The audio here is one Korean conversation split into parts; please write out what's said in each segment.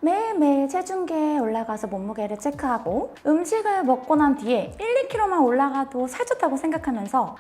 매일매일 체중계에 올라가서 몸무게를 체크하고 음식을 먹고 난 뒤에 1~2kg만 올라가도 살쪘다고 생각하면서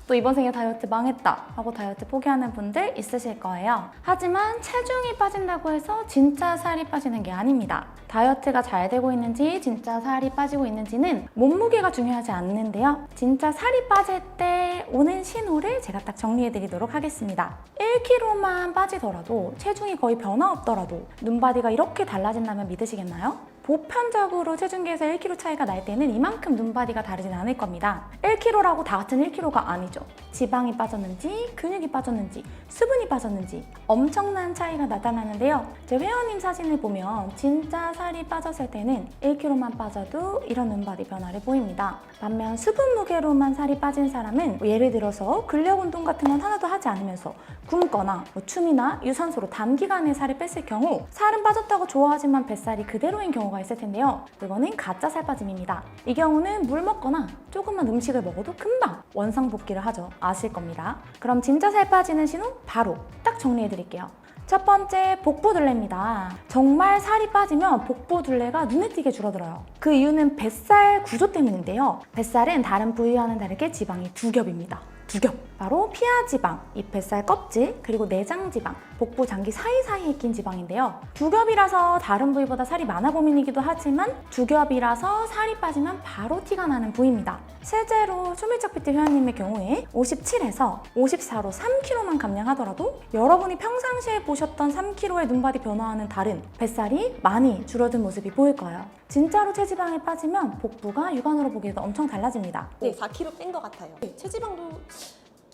또 이번 생에 다이어트 망했다 하고 다이어트 포기하는 분들 있으실 거예요. 하지만 체중이 빠진다고 해서 진짜 살이 빠지는 게 아닙니다. 다이어트가 잘 되고 있는지 진짜 살이 빠지고 있는지는 몸무게가 중요하지 않는데요. 진짜 살이 빠질 때 오는 신호를 제가 딱 정리해 드리도록 하겠습니다. 1kg만 빠지더라도 체중이 거의 변화 없더라도 눈바디가 이렇게 달라진다면 믿으시겠나요? 보편적으로 체중계에서 1kg 차이가 날 때는 이만큼 눈바디가 다르진 않을 겁니다. 1kg라고 다 같은 1kg가 아니죠. 지방이 빠졌는지, 근육이 빠졌는지, 수분이 빠졌는지 엄청난 차이가 나타나는데요. 제 회원님 사진을 보면 진짜 살이 빠졌을 때는 1kg만 빠져도 이런 눈바디 변화를 보입니다. 반면 수분 무게로만 살이 빠진 사람은 예를 들어서 근력 운동 같은 건 하나도 하지 않으면서 굶거나 춤이나 유산소로 단기간에 살이 뺐을 경우 살은 빠졌다고 좋아하지만 뱃살이 그대로인 경우가 있을 텐데요. 그거는 가짜 살 빠짐입니다. 이 경우는 물 먹거나 조금만 음식을 먹어도 금방 원상복귀를 하죠. 아실 겁니다. 그럼 진짜 살 빠지는 신호 바로 딱 정리해 드릴게요. 첫 번째, 복부둘레입니다. 정말 살이 빠지면 복부둘레가 눈에 띄게 줄어들어요. 그 이유는 뱃살 구조 때문인데요. 뱃살은 다른 부위와는 다르게 지방이 두 겹입니다. 두 겹. 바로 피하지방, 이 뱃살 껍질, 그리고 내장지방, 복부 장기 사이사이에 낀 지방인데요. 두 겹이라서 다른 부위보다 살이 많아 보이기도 하지만 두 겹이라서 살이 빠지면 바로 티가 나는 부위입니다. 실제로 초밀적 PT 회원님의 경우에 57에서 54로 3kg만 감량하더라도 여러분이 평상시에 보셨던 3kg의 눈바디 변화와는 다른 뱃살이 많이 줄어든 모습이 보일 거예요. 진짜로 체지방이 빠지면 복부가 육안으로 보기에도 엄청 달라집니다. 네, 4kg 뺀 것 같아요. 체지방도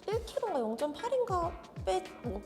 1kg인가 0.8인가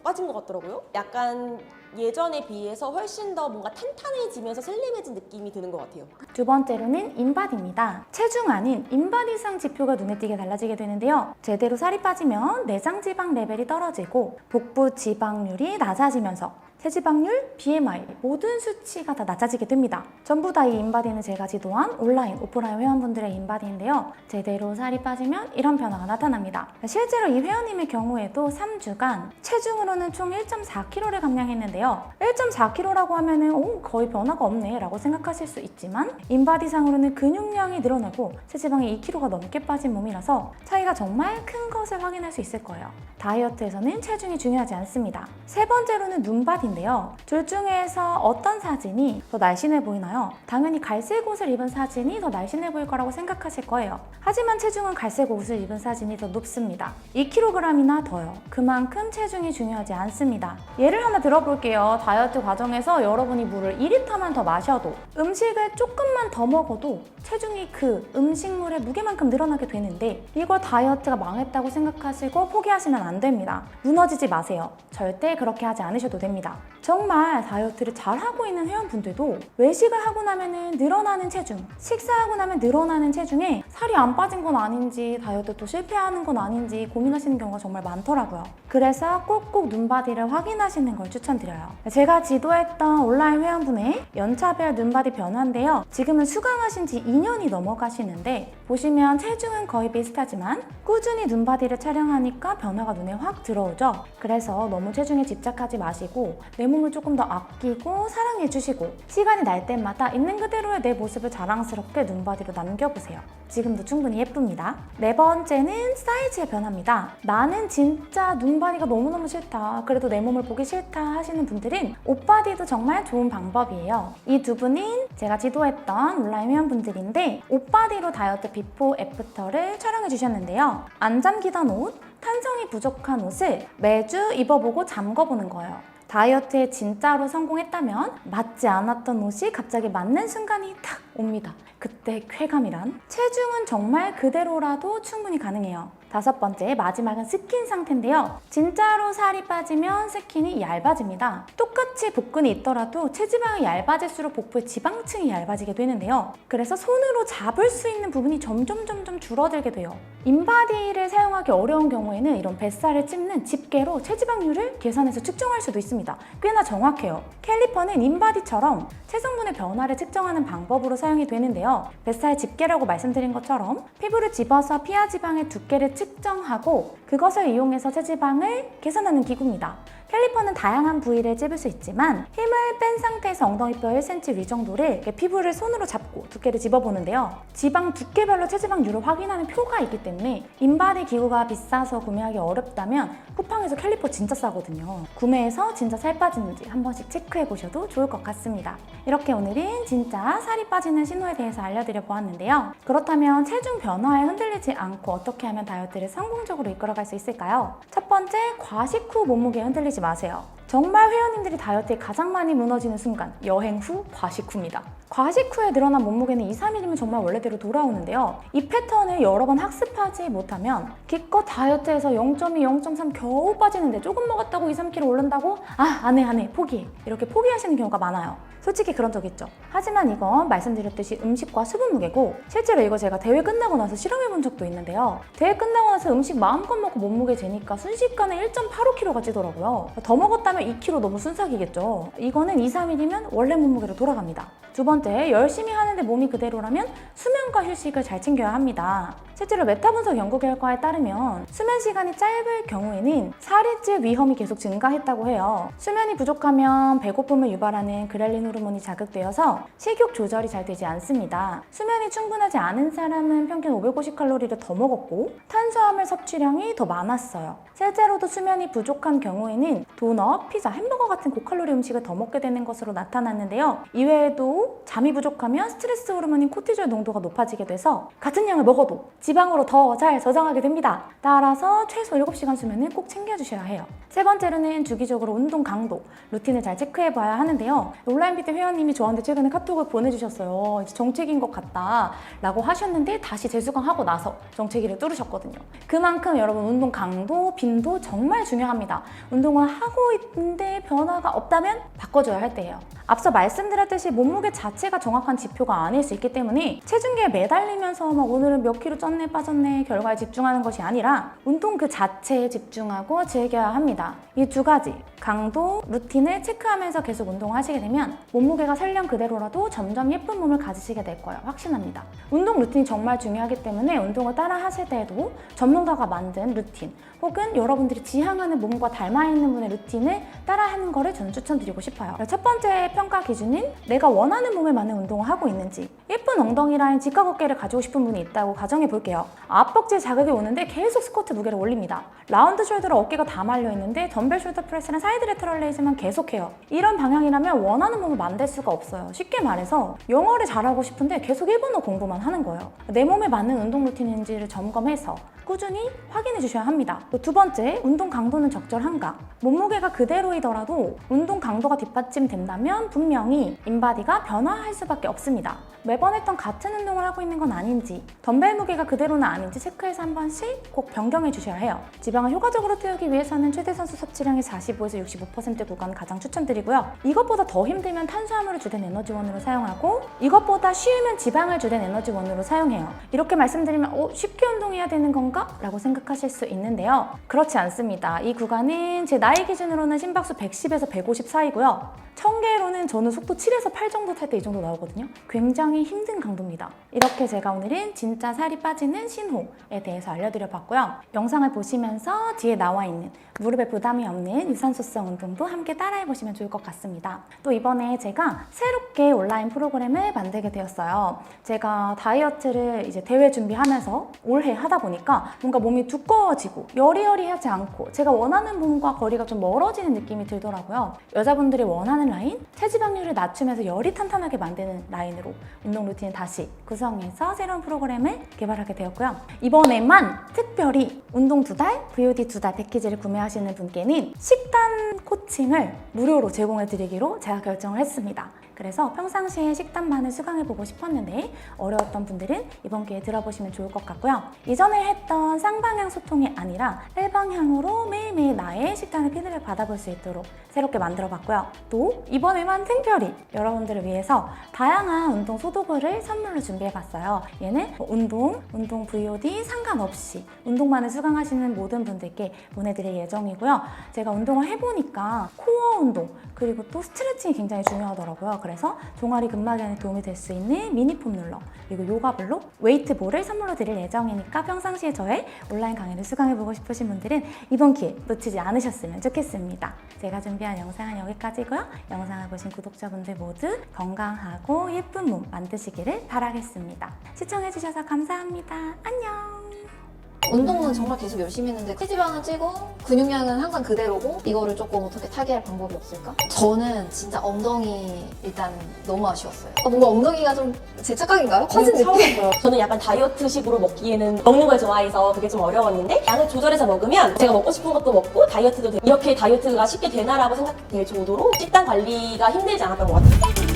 빠진 것 같더라고요. 약간 예전에 비해서 훨씬 더 뭔가 탄탄해지면서 슬림해진 느낌이 드는 것 같아요. 두 번째로는 인바디입니다. 체중 아닌 인바디상 지표가 눈에 띄게 달라지게 되는데요. 제대로 살이 빠지면 내장 지방 레벨이 떨어지고 복부 지방률이 낮아지면서 체지방률, BMI 모든 수치가 다 낮아지게 됩니다. 전부 다 이 인바디는 제가 지도한 온라인, 오프라인 회원분들의 인바디인데요. 제대로 살이 빠지면 이런 변화가 나타납니다. 실제로 이 회원님의 경우에도 3주간 체중으로는 총 1.4kg를 감량했는데요. 1.4kg라고 하면은 거의 변화가 없네 라고 생각하실 수 있지만 인바디상으로는 근육량이 늘어나고 체지방이 2kg가 넘게 빠진 몸이라서 차이가 정말 큰 것을 확인할 수 있을 거예요. 다이어트에서는 체중이 중요하지 않습니다. 세 번째로는 눈바디 인데요. 둘 중에서 어떤 사진이 더 날씬해 보이나요? 당연히 갈색 옷을 입은 사진이 더 날씬해 보일 거라고 생각하실 거예요. 하지만 체중은 갈색 옷을 입은 사진이 더 높습니다. 2kg이나 더요. 그만큼 체중이 중요하지 않습니다. 예를 하나 들어볼게요. 다이어트 과정에서 여러분이 물을 2리터만 더 마셔도 음식을 조금만 더 먹어도 체중이 그 음식물의 무게만큼 늘어나게 되는데 이걸 다이어트가 망했다고 생각하시고 포기하시면 안 됩니다. 무너지지 마세요. 절대 그렇게 하지 않으셔도 됩니다. 정말 다이어트를 잘하고 있는 회원분들도 외식을 하고 나면 늘어나는 체중, 식사하고 나면 늘어나는 체중에 살이 안 빠진 건 아닌지 다이어트 또 실패하는 건 아닌지 고민하시는 경우가 정말 많더라고요. 그래서 꼭꼭 눈바디를 확인하시는 걸 추천드려요. 제가 지도했던 온라인 회원분의 연차별 눈바디 변화인데요. 지금은 수강하신 지 2년이 넘어가시는데 보시면 체중은 거의 비슷하지만 꾸준히 눈바디를 촬영하니까 변화가 눈에 확 들어오죠. 그래서 너무 체중에 집착하지 마시고 내 몸을 조금 더 아끼고 사랑해 주시고 시간이 날 때마다 있는 그대로의 내 모습을 자랑스럽게 눈바디로 남겨보세요. 지금도 충분히 예쁩니다. 네 번째는 사이즈의 변화입니다. 나는 진짜 눈바디가 너무너무 싫다. 그래도 내 몸을 보기 싫다 하시는 분들은 옷바디도 정말 좋은 방법이에요. 이 두 분은 제가 지도했던 온라인 회원분들인데 옷바디로 다이어트 비포 애프터를 촬영해 주셨는데요. 안 잠기던 옷, 탄성이 부족한 옷을 매주 입어보고 잠궈보는 거예요. 다이어트에 진짜로 성공했다면 맞지 않았던 옷이 갑자기 맞는 순간이 탁 옵니다. 그때 쾌감이란? 체중은 정말 그대로라도 충분히 가능해요. 다섯 번째, 마지막은 스킨 상태인데요. 진짜로 살이 빠지면 스킨이 얇아집니다. 똑같이 복근이 있더라도 체지방이 얇아질수록 복부의 지방층이 얇아지게 되는데요. 그래서 손으로 잡을 수 있는 부분이 점점 줄어들게 돼요. 인바디를 사용하기 어려운 경우에는 이런 뱃살을 찝는 집게로 체지방률을 계산해서 측정할 수도 있습니다. 꽤나 정확해요. 캘리퍼는 인바디처럼 체성분의 변화를 측정하는 방법으로 사용이 되는데요. 뱃살 집게라고 말씀드린 것처럼 피부를 집어서 피하지방의 두께를 측정하고 그것을 이용해서 체지방을 계산하는 기구입니다. 캘리퍼는 다양한 부위를 찝을 수 있지만 힘을 뺀 상태에서 엉덩이뼈 1cm 위 정도를 이렇게 피부를 손으로 잡고 두께를 집어보는데요. 지방 두께별로 체지방률을 확인하는 표가 있기 때문에 인바디 기구가 비싸서 구매하기 어렵다면 쿠팡에서 캘리퍼 진짜 싸거든요. 구매해서 진짜 살 빠지는지 한 번씩 체크해 보셔도 좋을 것 같습니다. 이렇게 오늘은 진짜 살이 빠지는 신호에 대해서 알려드려 보았는데요. 그렇다면 체중 변화에 흔들리지 않고 어떻게 하면 다이어트를 성공적으로 이끌어갈 수 있을까요? 첫 번째, 과식 후 몸무게에 흔들리지 마세요. 정말 회원님들이 다이어트에 가장 많이 무너지는 순간, 여행 후, 과식 후입니다. 과식 후에 늘어난 몸무게는 2, 3일이면 정말 원래대로 돌아오는데요. 이 패턴을 여러 번 학습하지 못하면 기껏 다이어트에서 0.2, 0.3 겨우 빠지는데 조금 먹었다고 2, 3kg 오른다고? 안 해, 포기해. 이렇게 포기하시는 경우가 많아요. 솔직히 그런 적 있죠. 하지만 이건 말씀드렸듯이 음식과 수분 무게고 실제로 이거 제가 대회 끝나고 나서 실험해 본 적도 있는데요. 대회 끝나고 나서 음식 마음껏 먹고 몸무게 재니까 순식간에 1.85kg가 찌더라고요. 더 먹었다면 2kg 너무 순삭이겠죠. 이거는 2, 3일이면 원래 몸무게로 돌아갑니다. 두 번째, 열심히 하는데 몸이 그대로라면 수면과 휴식을 잘 챙겨야 합니다. 실제로 메타 분석 연구 결과에 따르면 수면 시간이 짧을 경우에는 살이 찔 위험이 계속 증가했다고 해요. 수면이 부족하면 배고픔을 유발하는 그렐린 호르몬이 자극되어서 식욕 조절이 잘 되지 않습니다. 수면이 충분하지 않은 사람은 평균 550칼로리를 더 먹었고 탄수화물 섭취량이 더 많았어요. 실제로도 수면이 부족한 경우에는 도넛, 피자, 햄버거 같은 고칼로리 음식을 더 먹게 되는 것으로 나타났는데요. 이외에도 잠이 부족하면 스트레스 호르몬인 코티졸 농도가 높아지게 돼서 같은 양을 먹어도 지방으로 더 잘 저장하게 됩니다. 따라서 최소 7시간 수면을 꼭 챙겨주셔야 해요. 세 번째로는 주기적으로 운동 강도, 루틴을 잘 체크해봐야 하는데요. 온라인 PT 회원님이 저한테 최근에 카톡을 보내주셨어요. 이제 정체기인 것 같다 라고 하셨는데 다시 재수강하고 나서 정체기를 뚫으셨거든요. 그만큼 여러분 운동 강도, 빈도 정말 중요합니다. 운동을 하고 있는데 변화가 없다면 바꿔줘야 할 때예요. 앞서 말씀드렸듯이 몸무게 자체가 정확한 지표가 아닐 수 있기 때문에 체중계에 매달리면서 막 오늘은 몇 킬로 쪘네 빠졌네 결과에 집중하는 것이 아니라 운동 그 자체에 집중하고 즐겨야 합니다. 이 두 가지 강도, 루틴을 체크하면서 계속 운동하시게 되면 몸무게가 설령 그대로라도 점점 예쁜 몸을 가지시게 될 거예요. 확신합니다. 운동 루틴이 정말 중요하기 때문에 운동을 따라 하실 때에도 전문가가 만든 루틴 혹은 여러분들이 지향하는 몸과 닮아있는 분의 루틴을 따라하는 거를 저는 추천드리고 싶어요. 첫 번째 평가 기준은 내가 원하는 몸에 맞는 운동을 하고 있는지. 예쁜 엉덩이 라인 직각 어깨를 가지고 싶은 분이 있다고 가정해 볼게요. 앞벅지에 자극이 오는데 계속 스쿼트 무게를 올립니다. 라운드 숄더로 어깨가 다 말려 있는데 덤벨 숄더 프레스랑 사이드 레터럴 레이즈만 계속해요. 이런 방향이라면 원하는 몸을 만들 수가 없어요. 쉽게 말해서 영어를 잘하고 싶은데 계속 일본어 공부만 하는 거예요. 내 몸에 맞는 운동 루틴인지를 점검해서 꾸준히 확인해 주셔야 합니다. 또 두 번째, 운동 강도는 적절한가? 몸무게가 그대로이더라도 운동 강도가 뒷받침된다면 분명히 인바디가 변화할 수밖에 없습니다. 매번 했던 같은 운동을 하고 있는 건 아닌지, 덤벨 무게가 그대로는 아닌지 체크해서 한 번씩 꼭 변경해 주셔야 해요. 지방을 효과적으로 태우기 위해서는 최대 선수 섭취량의 45에서 65% 구간 가장 추천드리고요. 이것보다 더 힘들면 탄수화물을 주된 에너지원으로 사용하고 이것보다 쉬우면 지방을 주된 에너지원으로 사용해요. 이렇게 말씀드리면 쉽게 운동해야 되는 건가? 라고 생각하실 수 있는데요. 그렇지 않습니다. 이 구간은 제 나이 기준으로는 심박수 110에서 150 사이고요. 청계로는 저는 속도 7에서 8 정도 탈 때 이 정도 나오거든요. 굉장히 힘든 강도입니다. 이렇게 제가 오늘은 진짜 살이 빠지는 신호에 대해서 알려드려 봤고요. 영상을 보시면서 뒤에 나와 있는 무릎에 부담이 없는 유산소성 운동도 함께 따라해 보시면 좋을 것 같습니다. 또 이번에 제가 새롭게 온라인 프로그램을 만들게 되었어요. 제가 다이어트를 이제 대회 준비하면서 올해 하다 보니까 뭔가 몸이 두꺼워지고 여리여리하지 않고 제가 원하는 몸과 거리가 좀 멀어지는 느낌이 들더라고요. 여자분들이 원하는 라인, 체지방률을 낮추면서 열이 탄탄하게 만드는 라인으로 운동 루틴을 다시 구성해서 새로운 프로그램을 개발하게 되었고요. 이번에만 특별히 운동 2달, VOD 2달 패키지를 구매하시는 분께는 식단 코칭을 무료로 제공해 드리기로 제가 결정을 했습니다. 그래서 평상시에 식단반을 수강해보고 싶었는데 어려웠던 분들은 이번 기회에 들어보시면 좋을 것 같고요. 이전에 했던 쌍방향 소통이 아니라 일방향으로 매일매일 나의 식단의 피드백 받아볼 수 있도록 새롭게 만들어봤고요. 또 이번에만 특별히 여러분들을 위해서 다양한 운동 소도구를 선물로 준비해봤어요. 얘는 운동 VOD 상관없이 운동반을 수강하시는 모든 분들께 보내드릴 예정이고요. 제가 운동을 해보니까 코어 운동 그리고 또 스트레칭이 굉장히 중요하더라고요. 그래서 종아리 근막에 도움이 될 수 있는 미니 폼롤러 그리고 요가 블록, 웨이트볼을 선물로 드릴 예정이니까 평상시에 저의 온라인 강의를 수강해보고 싶으신 분들은 이번 기회 놓치지 않으셨으면 좋겠습니다. 제가 준비한 영상은 여기까지고요. 영상을 보신 구독자분들 모두 건강하고 예쁜 몸 만드시기를 바라겠습니다. 시청해주셔서 감사합니다. 안녕! 운동은 정말 계속 열심히 했는데 체지방은 찌고 근육량은 항상 그대로고 이거를 조금 어떻게 타개할 방법이 없을까? 저는 진짜 엉덩이 일단 너무 아쉬웠어요. 뭔가 엉덩이가 좀 제 착각인가요? 커진 느낌? 저는 약간 다이어트식으로 먹기에는 먹는 걸 좋아해서 그게 좀 어려웠는데 양을 조절해서 먹으면 제가 먹고 싶은 것도 먹고 다이어트도 이렇게 다이어트가 쉽게 되나라고 생각될 정도로 식단 관리가 힘들지 않았던 것 같아요.